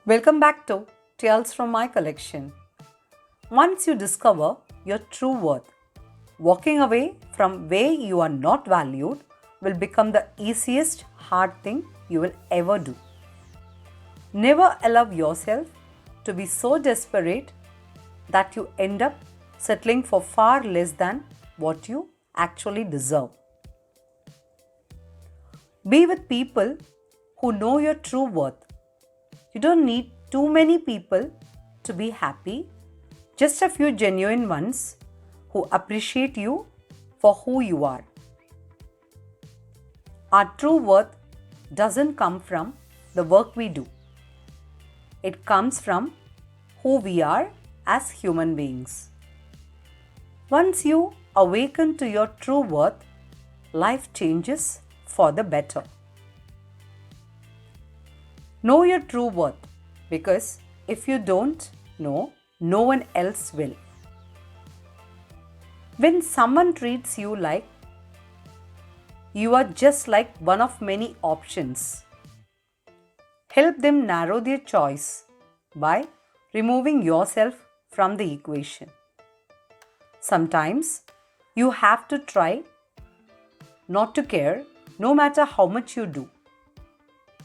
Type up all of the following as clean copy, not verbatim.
Welcome back to Tales from my collection. Once you discover your true worth, walking away from where you are not valued will become the easiest hard thing you will ever do. Never allow yourself to be so desperate that you end up settling for far less than what you actually deserve. Be with people who know your true worth. You don't need too many people to be happy, just a few genuine ones who appreciate you for who you are. Our true worth doesn't come from the work we do. It comes from who we are as human beings. Once you awaken to your true worth, life changes for the better. Know your true worth, because if you don't know, no one else will. When someone treats you like you are just like one of many options, help them narrow their choice by removing yourself from the equation. Sometimes you have to try not to care no matter how much you do,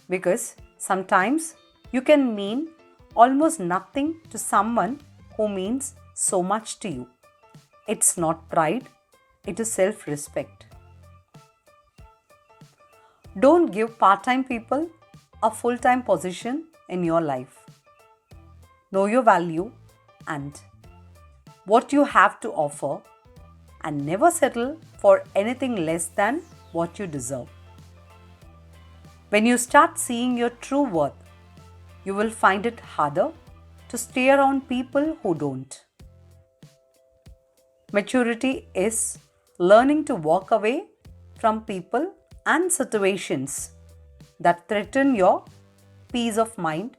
because sometimes you can mean almost nothing to someone who means so much to you. It's not pride, it is self-respect. Don't give part-time people a full-time position in your life. Know your value and what you have to offer, and never settle for anything less than what you deserve. When you start seeing your true worth, you will find it harder to stay around people who don't. Maturity is learning to walk away from people and situations that threaten your peace of mind,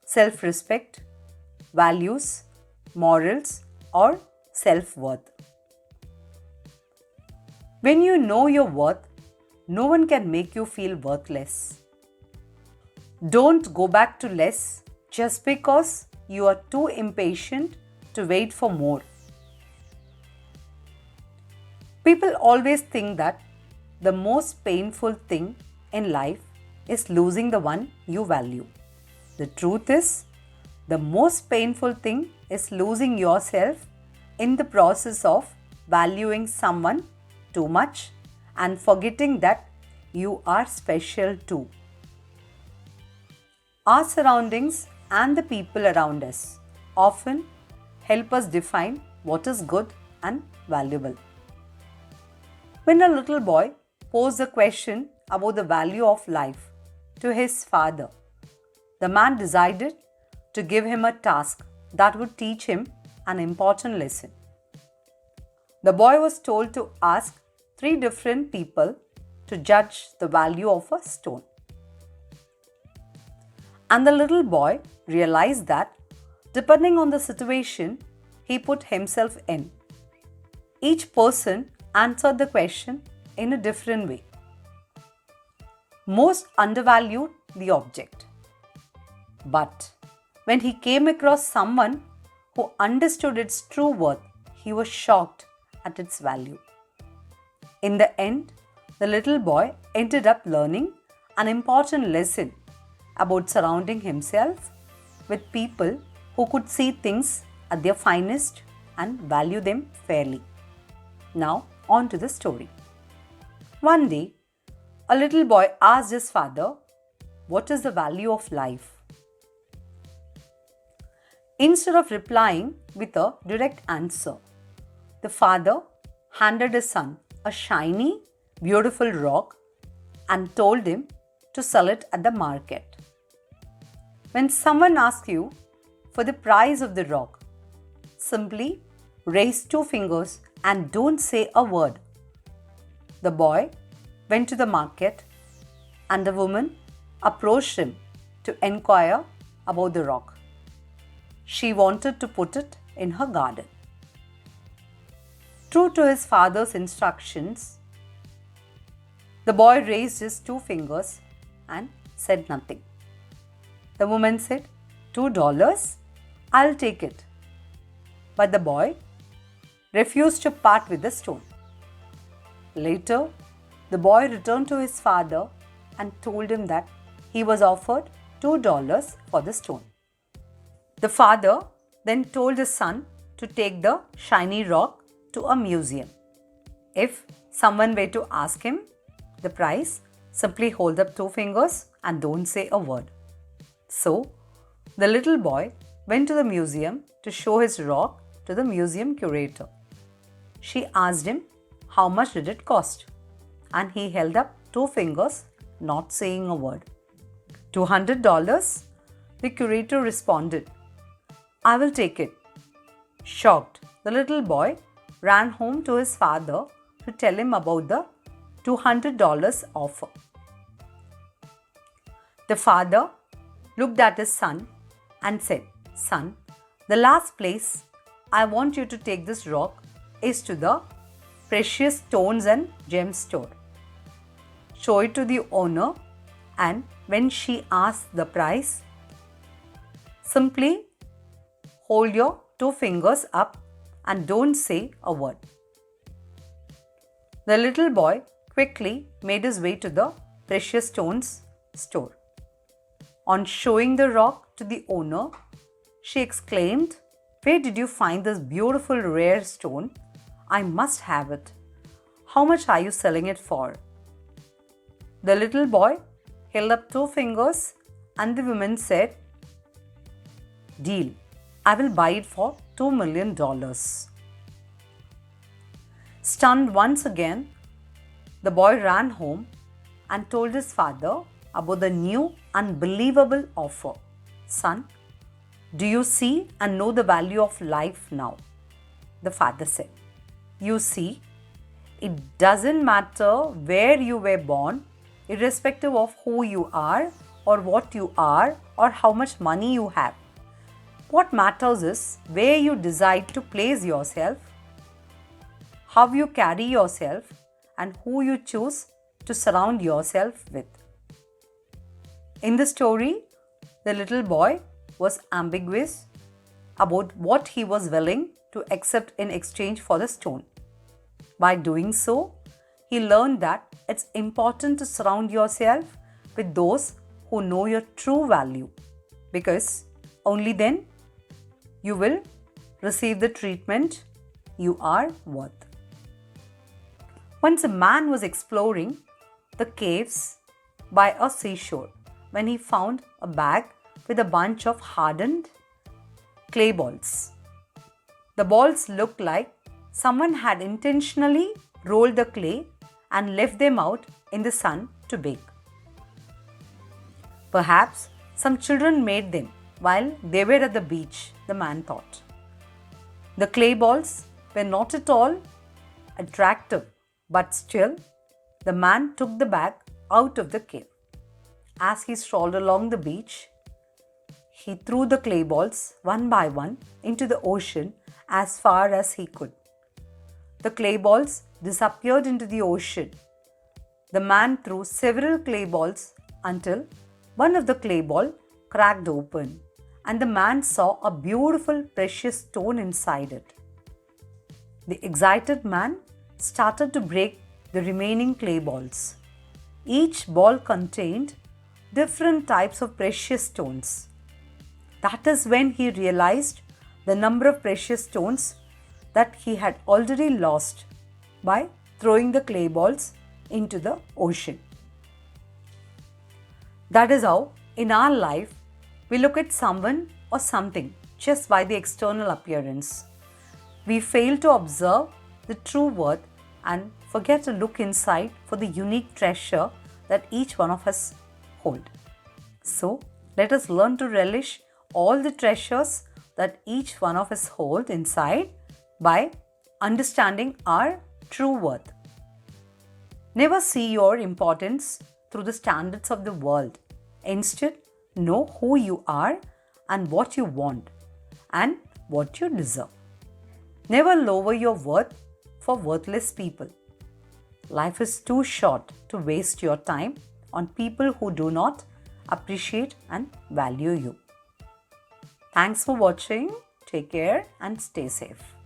self-respect, values, morals, or self-worth. When you know your worth, no one can make you feel worthless. Don't go back to less just because you are too impatient to wait for more. People always think that the most painful thing in life is losing the one you value. The truth is, the most painful thing is losing yourself in the process of valuing someone too much and forgetting that you are special too. Our surroundings and the people around us often help us define what is good and valuable. When a little boy posed a question about the value of life to his father, the man decided to give him a task that would teach him an important lesson. The boy was told to ask 3 different people to judge the value of a stone. And the little boy realized that depending on the situation he put himself in, each person answered the question in a different way. Most undervalued the object. But when he came across someone who understood its true worth, he was shocked at its value. In the end, the little boy ended up learning an important lesson about surrounding himself with people who could see things at their finest and value them fairly. Now, on to the story. One day, a little boy asked his father, "What is the value of life?" Instead of replying with a direct answer, the father handed his son a shiny, beautiful rock and told him to sell it at the market. When someone asks you for the price of the rock, simply raise 2 fingers and don't say a word. The boy went to the market and the woman approached him to inquire about the rock. She wanted to put it in her garden. True to his father's instructions, the boy raised his 2 fingers and said nothing. The woman said, $2, I'll take it. But the boy refused to part with the stone. Later, the boy returned to his father and told him that he was offered $2 for the stone. The father then told his son to take the shiny rock to a museum. If someone were to ask him the price, simply hold up 2 fingers and don't say a word. So, the little boy went to the museum to show his rock to the museum curator. She asked him how much did it cost, and he held up 2 fingers, not saying a word. $200? The curator responded, I will take it. Shocked, the little boy ran home to his father to tell him about the $200 offer. The father looked at his son and said, Son, the last place I want you to take this rock is to the precious stones and gems store. Show it to the owner, and when she asks the price, simply hold your 2 fingers up and don't say a word. The little boy quickly made his way to the precious stones store. On showing the rock to the owner, she exclaimed, Where did you find this beautiful rare stone? I must have it. How much are you selling it for? The little boy held up 2 fingers and the woman said, Deal. I will buy it for $2 million. Stunned once again, the boy ran home and told his father about the new unbelievable offer. Son, do you see and know the value of life now? The father said, You see, it doesn't matter where you were born, irrespective of who you are or what you are or how much money you have. What matters is where you decide to place yourself, how you carry yourself, and who you choose to surround yourself with. In the story, the little boy was ambiguous about what he was willing to accept in exchange for the stone. By doing so, he learned that it's important to surround yourself with those who know your true value, because only then you will receive the treatment you are worth. Once a man was exploring the caves by a seashore when he found a bag with a bunch of hardened clay balls. The balls looked like someone had intentionally rolled the clay and left them out in the sun to bake. Perhaps some children made them while they were at the beach, the man thought. The clay balls were not at all attractive, but still, the man took the bag out of the cave. As he strolled along the beach, he threw the clay balls one by one into the ocean as far as he could. The clay balls disappeared into the ocean. The man threw several clay balls until one of the clay ball cracked open, and the man saw a beautiful precious stone inside it. The excited man started to break the remaining clay balls. Each ball contained different types of precious stones. That is when he realized the number of precious stones that he had already lost by throwing the clay balls into the ocean. That is how, in our life, we look at someone or something just by the external appearance. We fail to observe the true worth and forget to look inside for the unique treasure that each one of us hold. So, let us learn to relish all the treasures that each one of us hold inside by understanding our true worth. Never see your importance through the standards of the world. Instead, know who you are and what you want and what you deserve. Never lower your worth for worthless people. Life is too short to waste your time on people who do not appreciate and value you. Thanks for watching. Take care and stay safe.